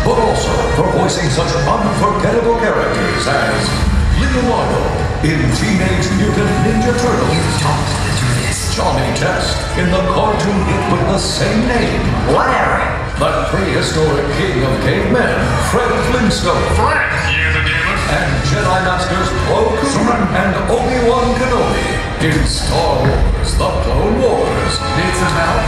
but also for voicing such unforgettable characters as Leonardo in Teenage Mutant Ninja Turtles. You don't do this. Johnny Test in the cartoon hit with the same name. Larry. The prehistoric king of cavemen, Fred Flintstone. Fred, you the demon. And Jedi Masters Plo Koon and Obi-Wan Kenobi in Star Wars: The Clone Wars. Need some help?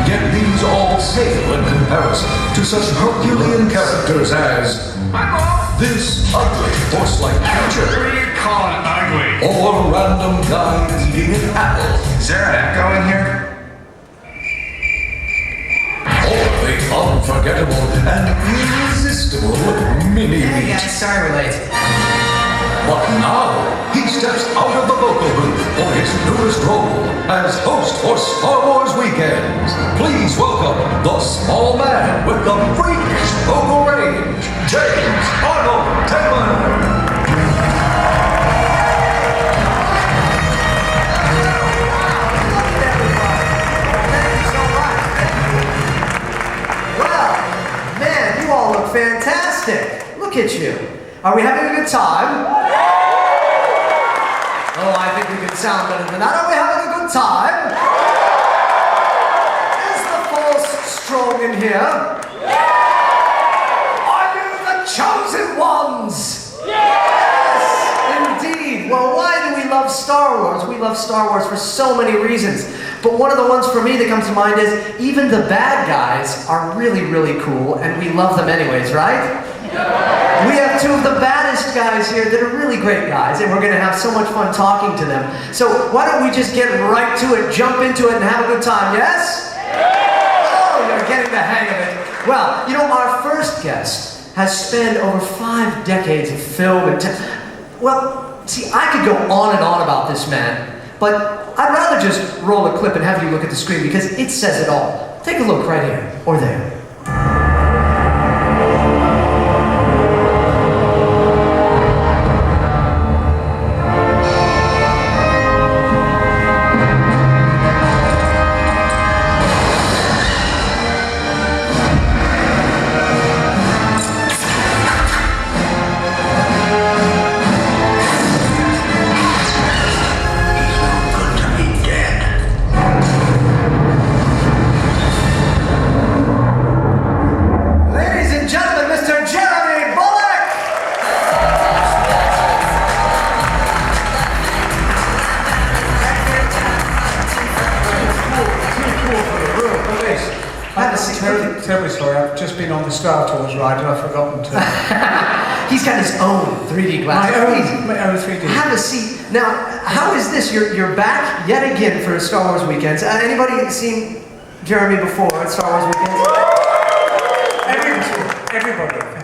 Yet these all pale in comparison to such Herculean characters as this ugly horse-like creature, What do you call it ugly? or a random guy eating an apple, Is there an echo in here? or the unforgettable and irresistible Mini-Me. Sorry we're late. But now, he steps out of the vocal booth for his newest role as host for Star Wars Weekends. Please welcome the small man with the freakish vocal range, James Arnold Taylor. Fantastic! Look at you. Are we having a good time? Oh, I think we can sound better than that. Are we having a good time? Is the force strong in here? Are you the chosen ones? Yes, indeed. Well, why do we love Star Wars? We love Star Wars for so many reasons. But one of the ones for me that comes to mind is even the bad guys are really, really cool, and we love them anyways, right? We have two of the baddest guys here that are really great guys, and we're going to have so much fun talking to them. So why don't we just get right to it, jump into it, and have a good time, yes? Oh, you're getting the hang of it. Well, you know, our first guest has spanned over 5 decades of film and well, see, I could go on and on about this man, but I'd rather just roll a clip and have you look at the screen because it says it all. Take a look right here, or there. Terribly sorry, I've just been on the Star Tours ride and I've forgotten to... He's got his own 3D glasses. My own 3D. Have a seat. Now, how is this? You're back yet again for Star Wars Weekends. Anybody seen Jeremy before at Star Wars Weekends?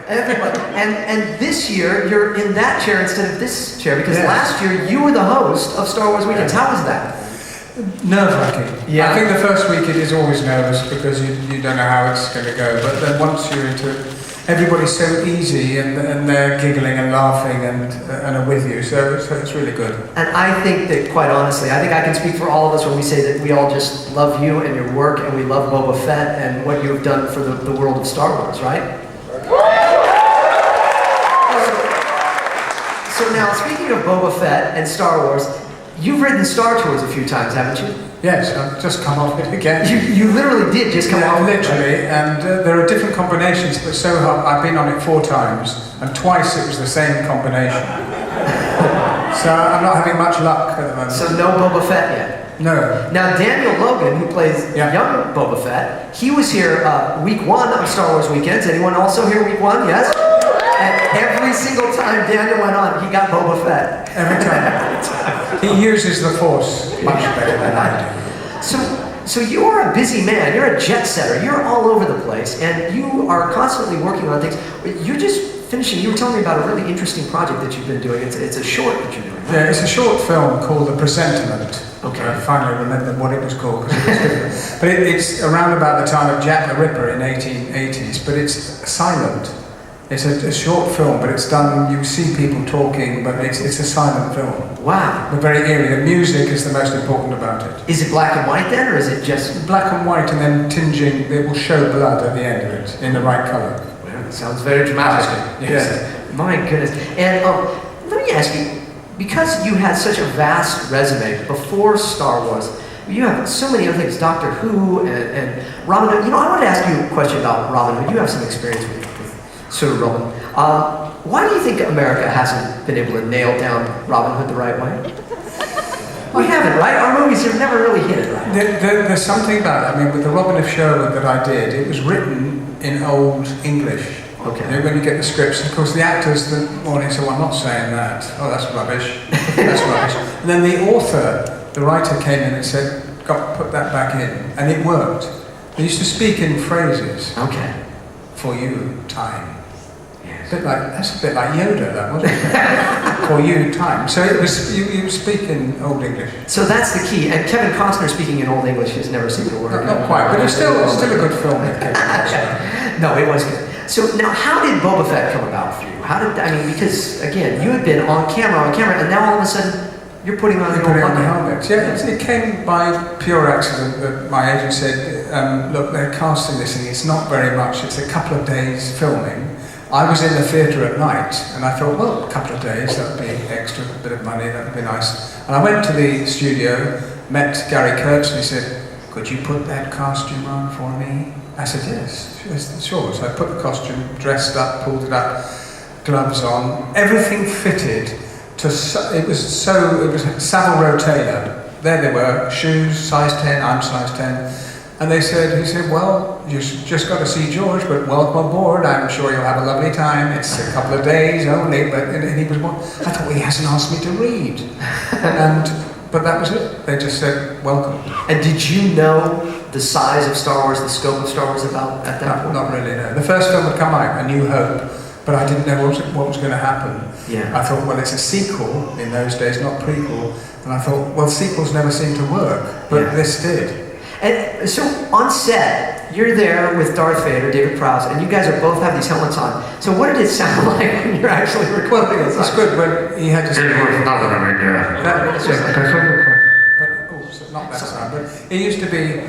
Everybody. And this year, you're in that chair instead of this chair because last year you were the host of Star Wars Weekends. How was that? Nerve-wracking. Yeah. I think the first week it is always nervous because you don't know how it's going to go. But then once you're into it, everybody's so easy and they're giggling and laughing and are with you. So it's really good. And I think that, quite honestly, I think I can speak for all of us when we say that we all just love you and your work and we love Boba Fett and what you've done for the world of Star Wars, right? So now, speaking of Boba Fett and Star Wars, you've ridden Star Tours a few times, haven't you? Yes, I've just come off it again. You literally did just come off it. Literally, and there are different combinations, but so I've been on it 4 times, and twice it was the same combination. So I'm not having much luck at the moment. So no Boba Fett yet? No. Now Daniel Logan, who plays young Boba Fett, he was here week 1 of Star Wars Weekends. Anyone also here week 1? Yes? And every single time Daniel went on, he got Boba Fett. Every time. He uses the Force much better than I do. So you are a busy man. You're a jet setter. You're all over the place, and you are constantly working on things. You're just finishing. You were telling me about a really interesting project that you've been doing. It's a short that you're doing. Right? Yeah, it's a short film called The Presentiment. Okay. I finally remembered what it was called. But it's around about the time of Jack the Ripper in 1880s. But it's silent. It's a short film, but it's done, you see people talking, but it's a silent film. Wow. But very eerie. The music is the most important about it. Is it black and white then, or is it just... Black and white and then tinging, it will show blood at the end of it, in the right colour. Sounds very dramatic. Yes. My goodness. And let me ask you, because you had such a vast resume before Star Wars, you have so many other things, Doctor Who and Robin Hood. You know, I wanted to ask you a question about Robin Hood. You have some experience with Sir Robin. Why do you think America hasn't been able to nail down Robin Hood the right way? We haven't, right? Our movies have never really hit it right. There's something about it. I mean, with the Robin of Sherwood that I did, it was written in Old English. Okay. You know, when you get the scripts, of course, the actors the morning say, well, I'm not saying that. Oh, that's rubbish. That's rubbish. And then the author, the writer came in and said, got put that back in. And it worked. They used to speak in phrases. Okay. For you, time. Yes. That's a bit like Yoda, that wasn't it? For you, time. So it was, you speak in Old English. So that's the key. And Kevin Costner speaking in Old English has never seemed to work. Not quite, but it's still a good film. No, it was good. So now, how did Boba Fett come about for you? Because again, you had been on camera, and now all of a sudden you're putting on the helmet. Yeah, it came by pure accident that my agent said, look, they're casting this and it's not very much, it's a couple of days filming. I was in the theatre at night and I thought, well, a couple of days, that would be extra, a bit of money, that would be nice. And I went to the studio, met Gary Kurtz and he said, could you put that costume on for me? I said, yes, sure. So I put the costume, dressed up, pulled it up, gloves on, everything fitted to, it was Savile Row Taylor. There they were, shoes, size 10, I'm size 10. And he said, well, you just got to see George, but welcome aboard. I'm sure you'll have a lovely time. It's a couple of days only, and he was one. I thought, well, he hasn't asked me to read. But that was it. They just said, welcome. And did you know the size of Star Wars, the scope of Star Wars about at that point? Not really, no. The first film had come out, A New Hope, but I didn't know what was going to happen. Yeah. I thought, well, it's a sequel in those days, not prequel. And I thought, well, sequels never seem to work, but this did. And so on set, you're there with Darth Vader, David Prowse, and you guys are both have these helmets on. So what did it sound like when you're actually recording this? It's good when he had to say... It was not a big But not that sound, but it used to be,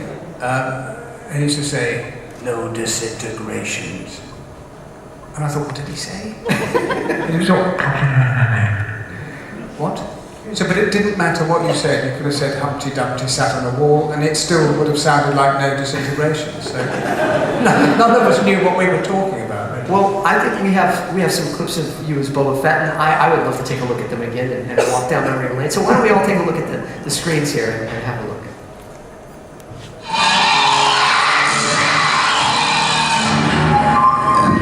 he used to say, no disintegrations. And I thought, what did he say? He was all... What? So, but it didn't matter what you said. You could have said Humpty Dumpty sat on a wall, and it still would have sounded like no disintegration. So none of us knew what we were talking about. Really. Well, I think we have some clips of you as Boba Fett, and I would love to take a look at them again and walk down memory lane. So why don't we all take a look at the screens here and have a look.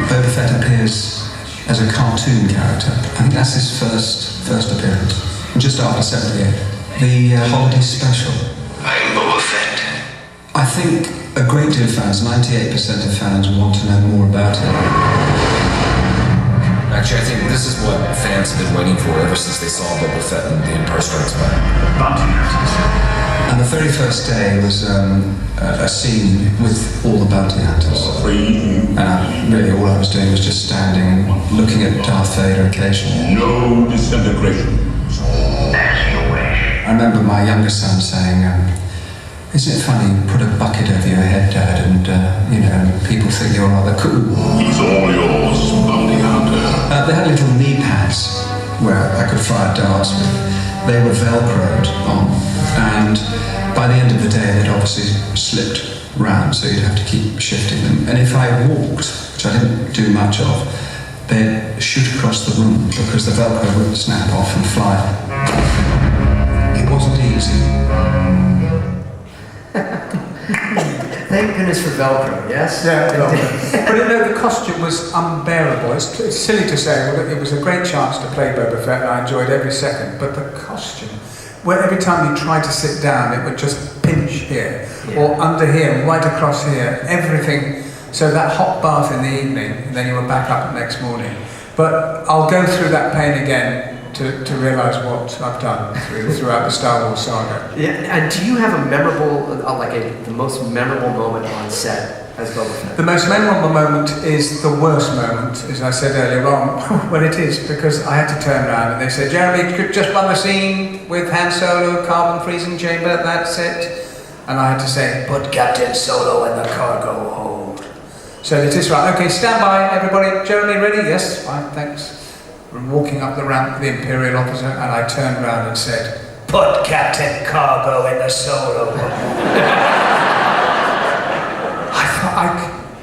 Boba Fett appears as a cartoon character. I think that's his first appearance. Just after 78, the holiday special. I'm Boba Fett. I think a great deal of fans, 98% of fans, want to know more about it. Actually, I think this is what fans have been waiting for ever since they saw Boba Fett in The Empire Strikes Back. Bounty hunters. And the very first day was a scene with all the bounty hunters. And really all I was doing was just standing and looking at Darth Vader occasionally. No disintegration. As you wish. I remember my younger son saying, isn't it funny, you put a bucket over your head, Dad, and people think you're rather cool. He's all yours, bounty hunter. They had little knee pads where I could fire darts with. They were Velcroed on, and by the end of the day they'd obviously slipped round, so you'd have to keep shifting them. And if I walked, which I didn't do much of, they'd shoot across the room because the Velcro would snap off and fly. It wasn't easy. Thank goodness for Velcro, yes? Yeah, Velcro. But the costume was unbearable. It's silly to say, it was a great chance to play Boba Fett and I enjoyed every second, but the costume, where every time you tried to sit down, it would just pinch here, or under here, right across here, everything. So that hot bath in the evening, and then you were back up the next morning. But I'll go through that pain again to realise what I've done throughout the Star Wars saga. Yeah, and do you have a memorable, the most memorable moment on set as Boba Fett? The most memorable moment is the worst moment, as I said earlier on. Well, it is, because I had to turn around and they said, Jeremy, you could just run the scene with Han Solo, carbon freezing chamber, that's it. And I had to say, put Captain Solo in the cargo hold. So they just right, okay, stand by, everybody. Jeremy, ready? Yes, fine, thanks. We're walking up the ramp with the Imperial officer, and I turned around and said, "Put Captain Cargo in the solo."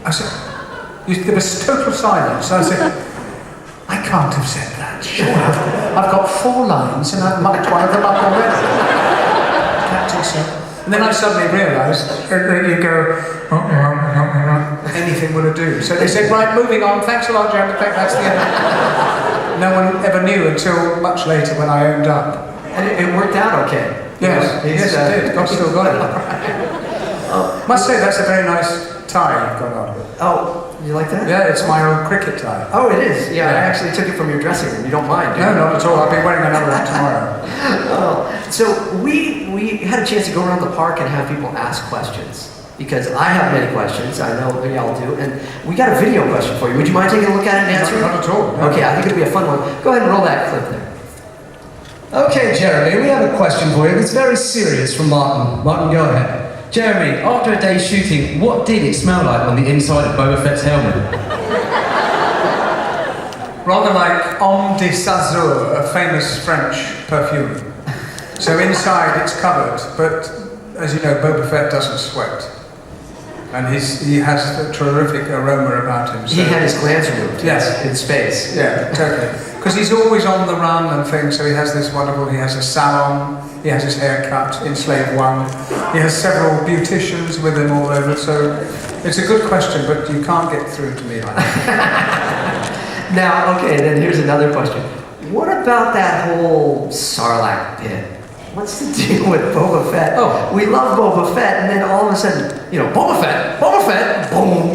I said, there was total silence. I said, I can't have said that. Sure, I've got 4 lines and I've mucked one of them up already. Captain said. And then I suddenly realised that you go, anything would do. So they said, right, moving on. Thanks a lot, Jeremy. That's the end. No one ever knew until much later when I owned up. And it worked out okay. Yes, yes, it did. God still got it. Must say that's a very nice tie you've got on. Oh, you like that? Yeah, it's my old cricket tie. Oh, it is? Yeah, I actually took it from your dressing room. You don't mind, do you? No, not at all. I'll be wearing another one tomorrow. So we had a chance to go around the park and have people ask questions. Because I have many questions, I know y'all do, and we got a video question for you. Would you mind taking a look at it and answering it? Not at all. No. Okay, I think it'll be a fun one. Go ahead and roll that clip there. Okay, Jeremy, we have a question for you. It's very serious from Martin. Martin, go ahead. Jeremy, after a day's shooting, what did it smell like on the inside of Boba Fett's helmet? Rather like Homme de Sazur, a famous French perfume. So inside it's covered, but as you know, Boba Fett doesn't sweat. And he has a terrific aroma about him. So. He had his glands removed. Yes. In space. Yeah, totally. Because he's always on the run and things, so he has this wonderful, he has a salon, he has his hair cut in Slave One, he has several beauticians with him all over, so it's a good question, but you can't get through to me like that. Now, okay, then here's another question. What about that whole Sarlacc pit? What's the deal with Boba Fett? Oh, we love Boba Fett, and then all of a sudden, Boba Fett, boom,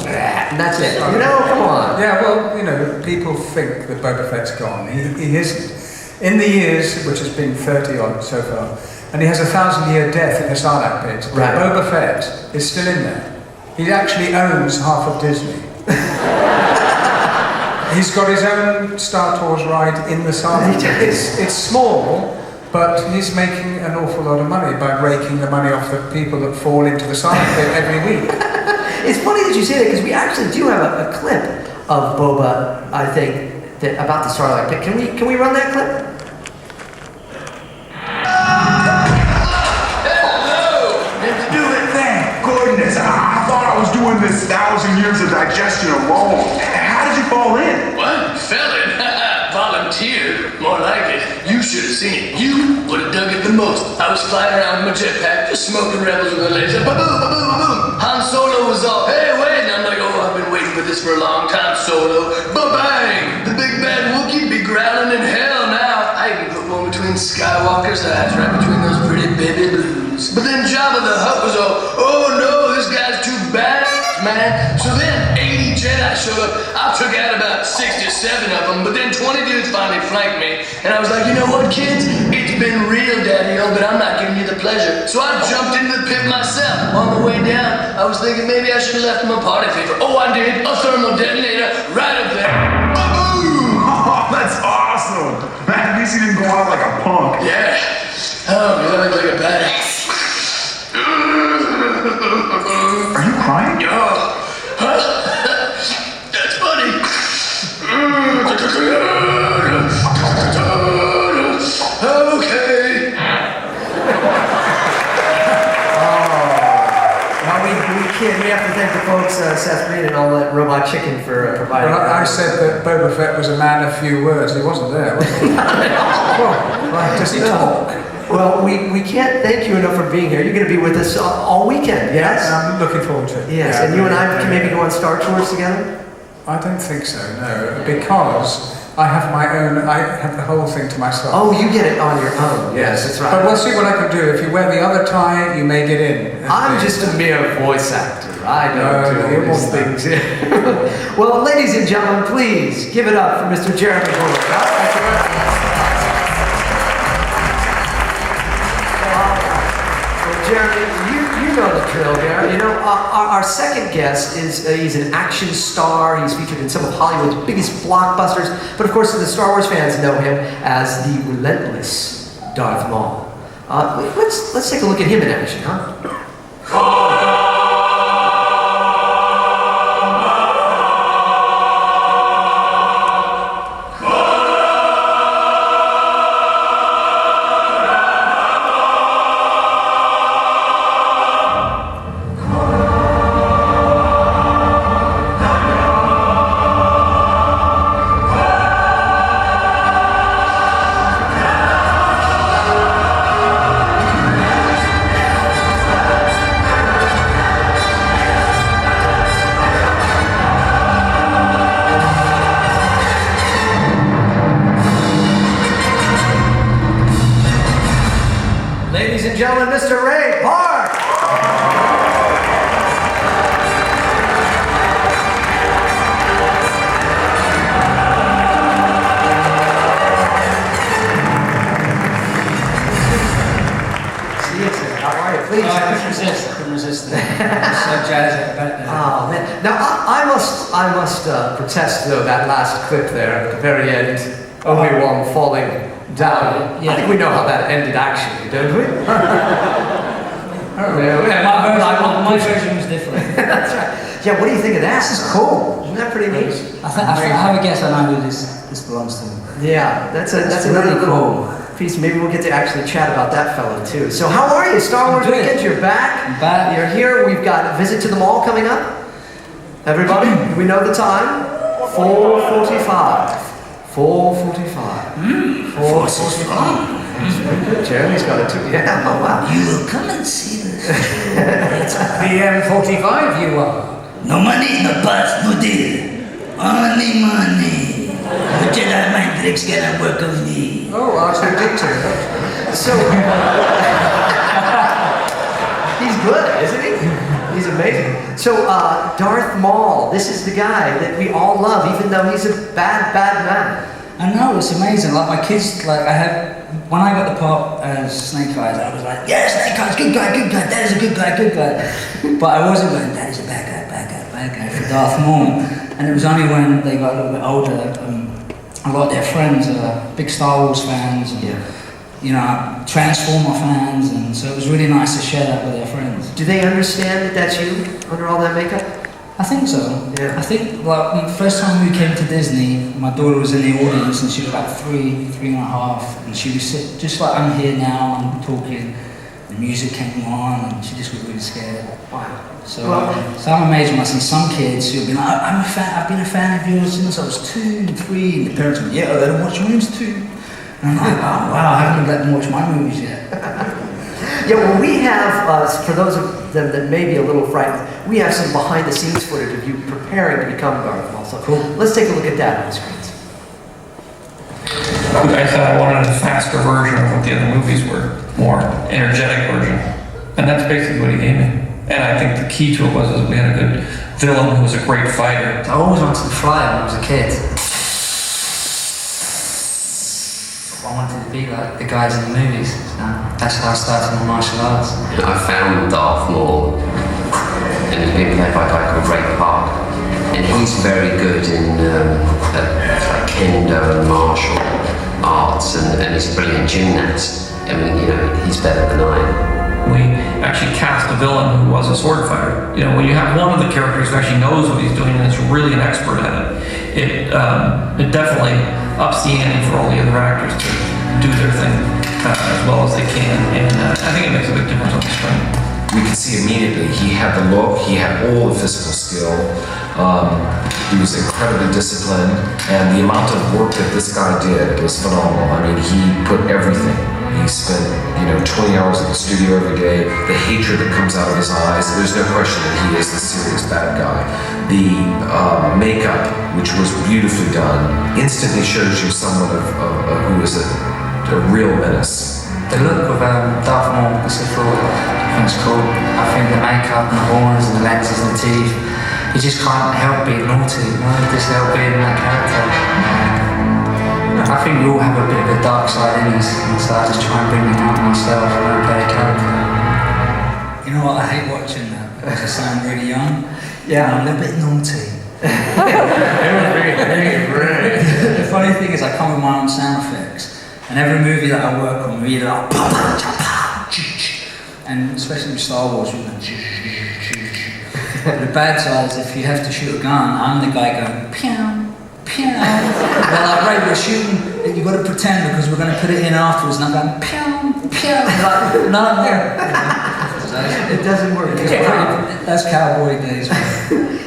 and that's it. Come on. Yeah, well, people think that Boba Fett's gone. He is, in the years, which has been 30 odd so far, and he has a 1,000-year death in the Sarlacc pit. Right. Boba Fett is still in there. He actually owns half of Disney. He's got his own Star Tours ride in the Sarlacc pit. It's small. But he's making an awful lot of money by raking the money off the people that fall into the Sarlacc pit every week. It's funny that you say that because we actually do have a clip of Boba, I think, about the Sarlacc pit. Can we run that clip? Hello! Let's do it then. Goodness, I thought I was doing this 1,000 years of digestion alone. How did you fall in? What? Fell in? Volunteer? More like it. You should have seen it. You would have dug it the most. I was flying around with my jetpack, just smoking rebels with a laser. Ba-boom, ba-boom, ba-boom. Han Solo was all, hey, wait. And I'm like, I've been waiting for this for a long time, Solo. Ba-bang! The big bad Wookiee be growling in hell now. I even put one between Skywalker's eyes, right between those pretty baby blues. But then Jabba the Hutt was all, oh no, this guy's too bad, man. So then 80 Jedi showed up. I took out about 67 of them, but then 20 dudes finally flanked me. And I was like, you know what, kids? It's been real, Daddy-O, but I'm not giving you the pleasure. So I jumped into the pit myself. On the way down, I was thinking maybe I should have left my party favor. Oh, I did. A thermal detonator right up there. Ba-boom! Oh, that's awesome. Man, at least you didn't go out like a punk. Yeah. Oh, you look like a badass. Are you crying? Oh. Huh? That's funny. Okay. We have to thank the folks, Seth Green and all that Robot Chicken for providing. Well, I said that Boba Fett was a man of few words. He wasn't there, was he? Well, does he talk? Well, we can't thank you enough for being here. You're going to be with us all weekend, yes? I'm looking forward to it. Yes, yeah, and you and I can maybe go on Star Tours together? I don't think so, no, because I have the whole thing to myself. Oh, you get it on your own. Yes, that's right. But we'll see what I can do. If you wear the other tie, you may get in. I'm just a mere voice actor. I don't do all these things. Well, ladies and gentlemen, please give it up for Mr. Jeremy Bulloch. Thank you very much. Jeremy, you know the drill here. Our second guest he's an action star. He's featured in some of Hollywood's biggest blockbusters. But of course, the Star Wars fans know him as the relentless Darth Maul. Let's take a look at him in action, huh? gentlemen, Mr. Ray Park. How are you? Please. I couldn't resist that. I'm so jazzed about that. Oh man! Now I must protest though that last clip there at the very end, Obi-Wan falling down. Yeah. I think we know how that ended actually, don't we? My version was different. That's right. Yeah. What do you think of that? This is cool. Isn't that pretty neat? I have a guess. I know who this belongs to. Yeah, that's It's another really little cool. piece. Maybe we'll get to actually chat about that fellow too. So how are you? Star Wars Good. Weekend, you're back. I'm back. You're here. We've got a visit to the mall coming up. Everybody, do we know the time? 4:45. 4:45. 4:45. Jeremy's got it too. Yeah, oh wow. You will come and see this. PM 45 you are. No money, no parts, no deal. Only money. The Jedi mind tricks cannot work on me. Oh, R2D2. So, he's good, isn't he? He's amazing. So, Darth Maul, this is the guy that we all love, even though he's a bad man. I know, it's amazing. Like my kids, when I got the part as Snake Eyes, I was like, yeah, Snake Eyes, good guy, that is a good guy. But I wasn't going, that is a bad guy for Darth Maul. And it was only when they got a little bit older, a lot of their friends are big Star Wars fans, and, Transformer fans, and so it was really nice to share that with their friends. Do they understand that that's you under all that makeup? I think so. Yeah. I think when the first time we came to Disney, my daughter was in the audience and she was like 3 and a half, and she was just like I'm here now, I'm talking. The music came on and she just was really scared. Wow. So I'm amazed when I see some kids who've been like, I've been a fan of yours since I was 2 and 3, and the parents go, yeah, let them watch movies too. And I'm like, oh, wow, I haven't let them watch my movies yet. Yeah, well, we have, for those of them that may be a little frightened, we have some behind-the-scenes footage of you preparing to become Darth Maul. So cool. Let's take a look at that on the screens. I thought I wanted a faster version of what the other movies were, more energetic version. And that's basically what he gave me. And I think the key to it was we had a good villain who was a great fighter. I always wanted to fly when I was a kid. I wanted to be like the guys in the movies. So that's how I started my martial arts. I found Darth Maul, and he's being played by a guy called Ray Park. And he's very good in like kendo and martial arts, and he's a brilliant gymnast. I mean, he's better than I am. We actually cast a villain who was a sword fighter. When you have one of the characters who actually knows what he's doing and is really an expert at it, it definitely ups the ante for all the other actors to do their thing as well as they can. And I think it makes a big difference on the screen. We could see immediately he had the look, he had all the physical skill, he was incredibly disciplined, and the amount of work that this guy did was phenomenal. I mean, he put everything. He spent, 20 hours at the studio every day. The hatred that comes out of his eyes, there's no question that he is the serious bad guy. The makeup, which was beautifully done, instantly shows you someone who is a real menace. The look of Darth Maul, the Sith Lord, I think it's cool. I think the makeup and the horns and the lenses and the teeth, you just can't help being naughty, just help being that character. I think we all have a bit of a dark side in us, and so I just try and bring it out myself when I play a character. You know what, I hate watching that because I sound really young. Yeah. I'm a little bit naughty. The funny thing is I come with my own sound effects, and every movie that I work on, we're either like and especially with Star Wars, we're like the bad side is if you have to shoot a gun, I'm the guy going pew. They're like, right, we're shooting, you've got to pretend because we're going to put it in afterwards, and I'm going, like, no. It doesn't work. That's cowboy days.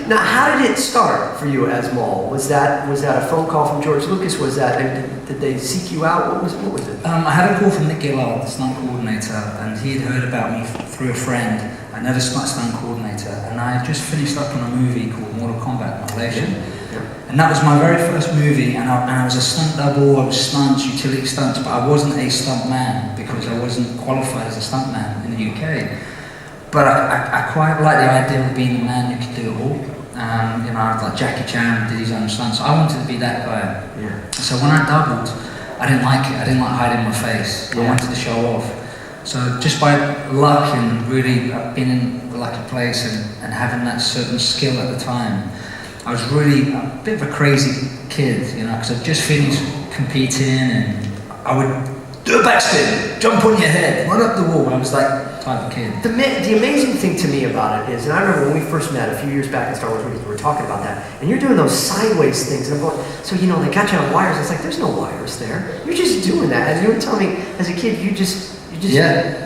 Now, how did it start for you as Maul? Was that a phone call from George Lucas? Did they seek you out? What was it? I had a call from Nick Gillard, the stunt coordinator, and he had heard about me through a friend, another stunt coordinator, and I had just finished up on a movie called Mortal Kombat Annihilation. And that was my very first movie, and I was a stunt double, I was stunts, utility stunts, but I wasn't a stunt man because I wasn't qualified as a stunt man in the UK. But I quite like the idea of being a man who could do it all. You know, like Jackie Chan did his own stunts. I wanted to be that guy. Yeah. So when I doubled, I didn't like it. I didn't like hiding my face. I wanted to show off. So just by luck and really being in a lucky place and having that certain skill at the time, I was really a bit of a crazy kid, you know, because I'd just finished competing and I would do a backspin, jump on your head, run up the wall. I was that type of kid. The amazing thing to me about it is, and I remember when we first met a few years back in Star Wars movies, we were talking about that, and you're doing those sideways things, and I'm going, so you know, they got you on wires. It's like, there's no wires there. You're just doing that. And you were telling me, as a kid, you just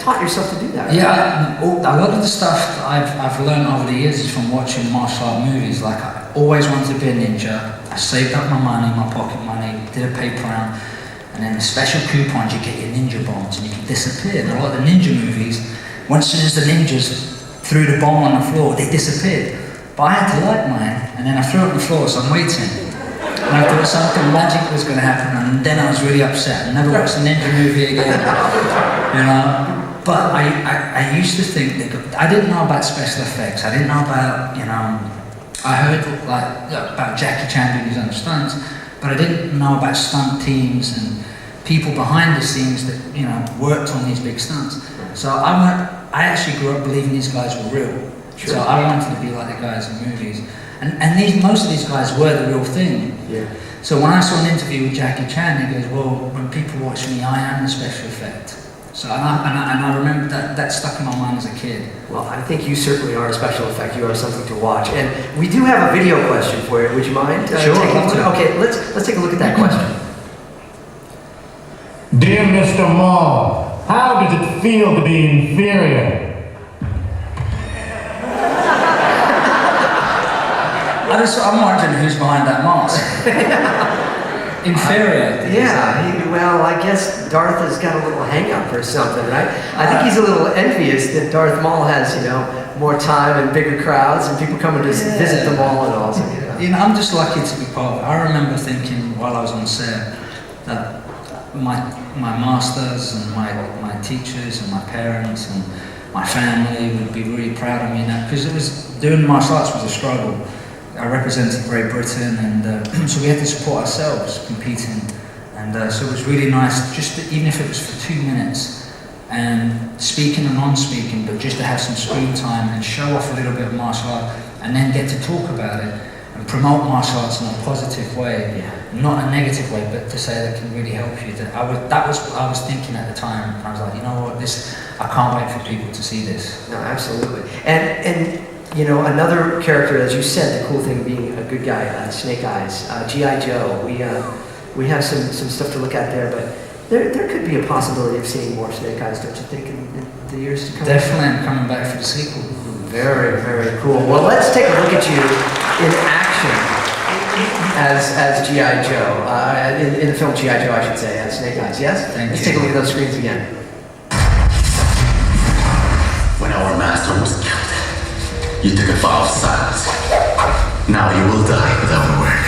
taught yourself to do that. Right? Yeah, a lot of the stuff that I've learned over the years is from watching martial art movies. Like, I always wanted to be a ninja. I saved up my money, my pocket money, did a paper round, and then the special coupons, you get your ninja bombs and you can disappear. And a lot of the ninja movies, as soon as the ninjas threw the bomb on the floor, they disappeared. But I had to light mine, and then I threw it on the floor, so I'm waiting. And I thought something magic was going to happen, and then I was really upset. I never watched a ninja movie again, you know. But I used to think that I didn't know about special effects. I didn't know about, you know, I heard about Jackie Chan doing his own stunts, but I didn't know about stunt teams and people behind the scenes that, you know, worked on these big stunts. So I actually grew up believing these guys were real. Sure. So I wanted to be like the guys in movies. And most of these guys were the real thing. Yeah. So when I saw an interview with Jackie Chan, he goes, well, when people watch me, I am the special effect. So, and I remember that stuck in my mind as a kid. Well, I think you certainly are a special effect. You are something to watch. And we do have a video question for you. Would you mind? Sure. Okay, let's take a look at that question. Dear Mr. Maul, how does it feel to be inferior? I'm wondering who's behind that mask. Inferior. Well, I guess Darth has got a little hang-up or something, right? I think he's a little envious that Darth Maul has, you know, more time and bigger crowds and people coming to visit the mall and all. So, you know, I'm just lucky to be part of it. I remember thinking while I was on set that my masters and my teachers and my parents and my family would be really proud of me now, because doing martial arts was a struggle. I represented Great Britain, and so we had to support ourselves competing, and so it was really nice, even if it was for 2 minutes, and speaking and non-speaking, but just to have some screen time and show off a little bit of martial art, and then get to talk about it and promote martial arts in a positive way, not a negative way, but to say that can really help you. That was what I was thinking at the time. I was like, you know what, I can't wait for people to see this. No, absolutely. And you know, another character, as you said, the cool thing being a good guy, Snake Eyes, G.I. Joe. We have some stuff to look at there, but there could be a possibility of seeing more Snake Eyes, don't you think, in the years to come? Definitely, I'm coming back for the sequel. Very, very cool. Well, let's take a look at you in action as G.I. Joe, in the film G.I. Joe, I should say, as Snake Eyes, yes? Let's take a look at those screens again. When our master was killed, you took a vow of silence. Now you will die without a word.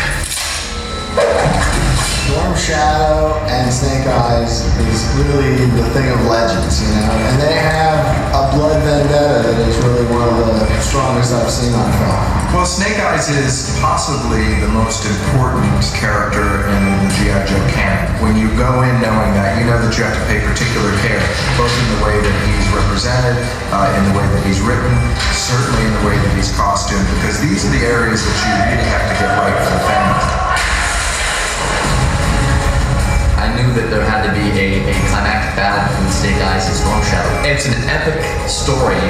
Storm Shadow and Snake Eyes is really the thing of legends, you know? And they have a blood vendetta that is really one of the strongest I've seen on film. Well, Snake Eyes is possibly the most important character in the G.I. Joe canon. When you go in knowing that, you know that you have to pay particular care, both in the way that he's represented, in the way that he's written, certainly in the way that he's costumed, because these are the areas that you really have to get right for the family. I knew that there had to be a climactic battle between Snake Eyes and Storm Shadow. It's an epic story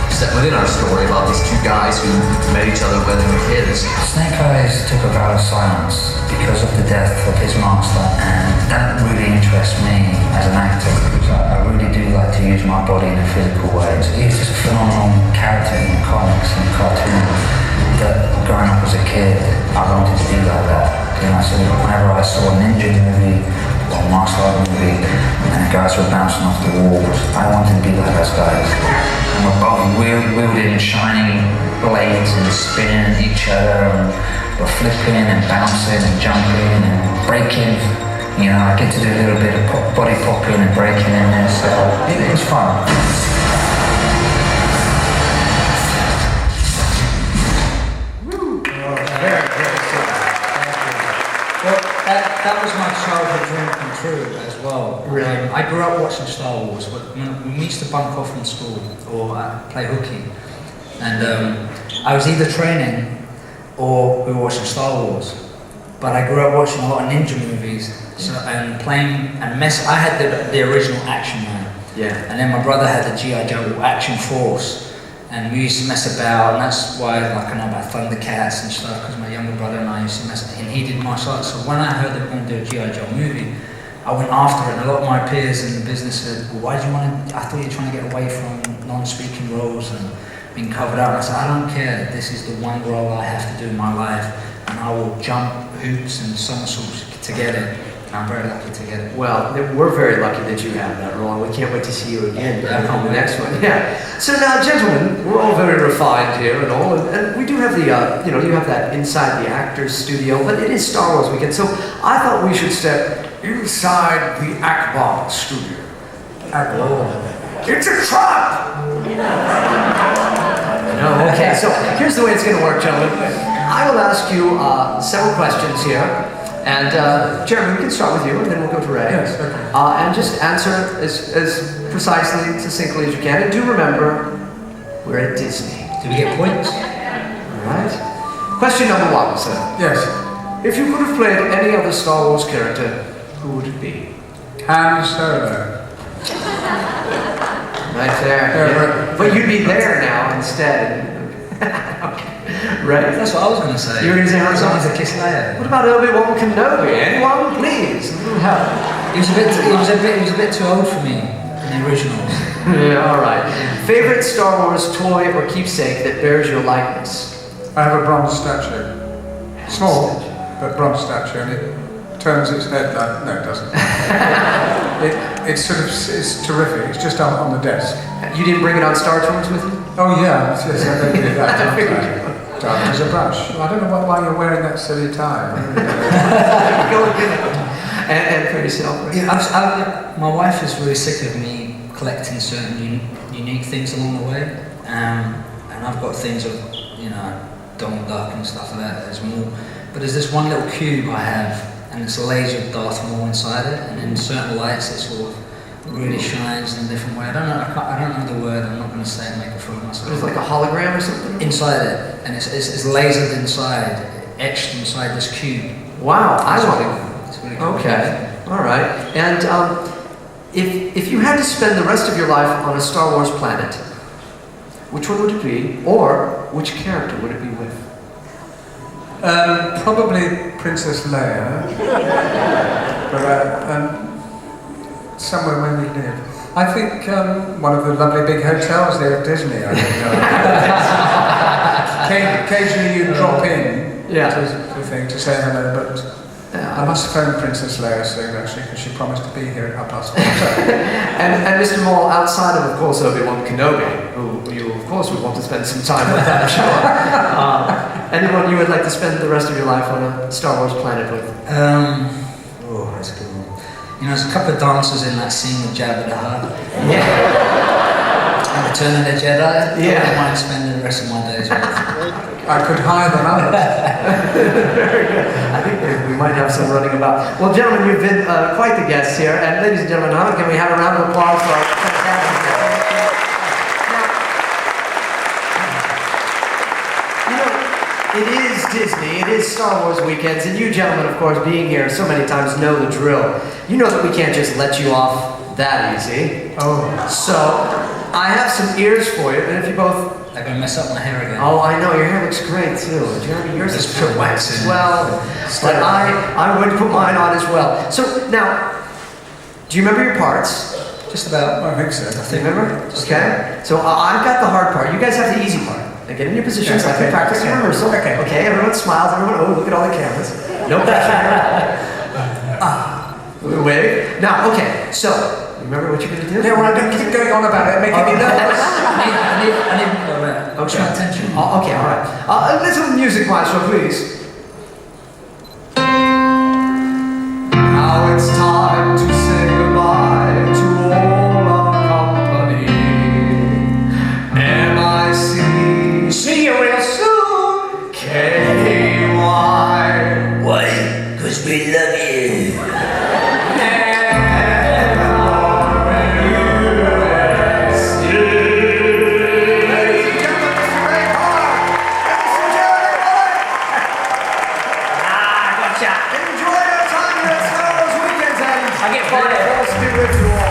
set within our story about these two guys who met each other when they were kids. Snake Eyes took a vow of silence because of the death of his master, and that really interests me as an actor, because I really do like to use my body in a physical way. He's just a phenomenal character in the comics and cartoons that growing up as a kid, I wanted to be like that. You know, so whenever I saw a ninja movie or a martial art movie and the guys were bouncing off the walls, I wanted to be like those guys. And we're both wielding shiny blades and spinning at each other, and we're flipping and bouncing and jumping and breaking. You know, I get to do a little bit of body popping and breaking in there, so it was fun. That was my childhood dream come true as well. Really? I grew up watching Star Wars. When we used to bunk off from school or play hooky, and I was either training or we were watching Star Wars. But I grew up watching a lot of ninja movies, and playing and I had the original Action Man. Yeah. And then my brother had the G.I. Joe Action Force. And we used to mess about, and that's why I know about Thundercats and stuff, because my younger brother and I used to mess, and he did martial arts. So when I heard they were going to do a G.I. Joe movie, I went after it, and a lot of my peers in the business said, well, why do you want to, I thought you were trying to get away from non-speaking roles and being covered up. And I said, I don't care, this is the one role I have to do in my life, and I will jump hoops and somersaults to get it. And I'm very lucky to get it. Well, we're very lucky that you have that role. We can't wait to see you again on the next one. Yeah. So now, gentlemen, we're all very refined here and all, and we do have the, you have that inside the actor's studio, but it is Star Wars weekend, so I thought we should step inside the Akbar studio. Akbar. It's a trap! No, okay, so here's the way it's going to work, gentlemen. I will ask you several questions here. And Jeremy, we can start with you, and then we'll go to Ray. Yes, okay. And just answer as precisely, succinctly as you can. And do remember, we're at Disney. Do we get points? All right. Question number one, sir. Yes. If you could have played any other Star Wars character, who would it be? Han Solo. Right there. Yeah. But you'd be there now instead. Okay. Right. That's what I was going to say. You were going to say Han Solo? He's a kiss later. What about Obi-Wan Kenobi? Anyone, please? A little help. He was a bit too old for me in the originals. Yeah, all right. Favorite Star Wars toy or keepsake that bears your likeness? I have a bronze statue. Small, but bronze statue, and it turns its head like... No, it doesn't. It's terrific. It's just on the desk. You didn't bring it on Star Tours with you? Oh yeah, yes, I did that. Dark as a brush. I don't know why you're wearing that silly tie. And for yourself. Yeah, my wife is really sick of me collecting certain unique things along the way, and I've got things of Donald Duck and stuff like that. There's more, but there's this one little cube I have, and it's a laser of Darth Maul inside it, and in certain lights it sort of really shines in a different way. I don't know the word. I'm not going to say it, make a fool of myself. It's like a hologram or something? Inside it, and it's lasered inside, etched inside this cube. Wow, I want it. It's really cool. Okay, all right. And if you had to spend the rest of your life on a Star Wars planet, which one would it be, or which character would it be with? Probably Princess Leia, but somewhere where we live. I think one of the lovely big hotels there at Disney. I think. Occasionally you drop in to say hello, but I must phone Princess Leia soon actually, because she promised to be here at 4:30. and Mr. Maul, outside of course Obi-Wan Kenobi, who you of course would want to spend some time with, I'm sure. Anyone you would like to spend the rest of your life on a Star Wars planet with? That's a good one. There's a couple of dancers in that scene with Jabba the Hutt. Yeah. And Return of the Jedi. Yeah. I don't mind spending the rest of my days with. I could hire them out. Very good. I think we might have some running about. Well, gentlemen, you've been quite the guests here, and ladies and gentlemen, can we have a round of applause for our fantastic guests? It is Disney, it is Star Wars weekends, and you gentlemen, of course, being here so many times know the drill. You know that we can't just let you off that easy. Oh. So, I have some ears for you, and if you both... I'm going to mess up my hair again. Oh, I know, your hair looks great, too. Jeremy, yours is put wax in. Well, but I would put mine on as well. So, now, do you remember your parts? Just about. I think so. Do you remember? Okay. So, I've got the hard part. You guys have the easy part. Now get in your positions like we practice in rehearsal. Okay, everyone smiles, everyone, look at all the cameras. No pressure. Wave. Now, okay, so, remember what you're going to do? Yeah, well, don't keep going on about it, making me nervous. I need more of that. Okay. Attention. Oh, okay, all right. A little music, maestro, please. Now it's time to say goodbye to all our company. M-I-C. See you real soon. K-Y. Why? Because we love you. Enjoy your time here at Star Wars Weekends, and I get fired. Be with you all.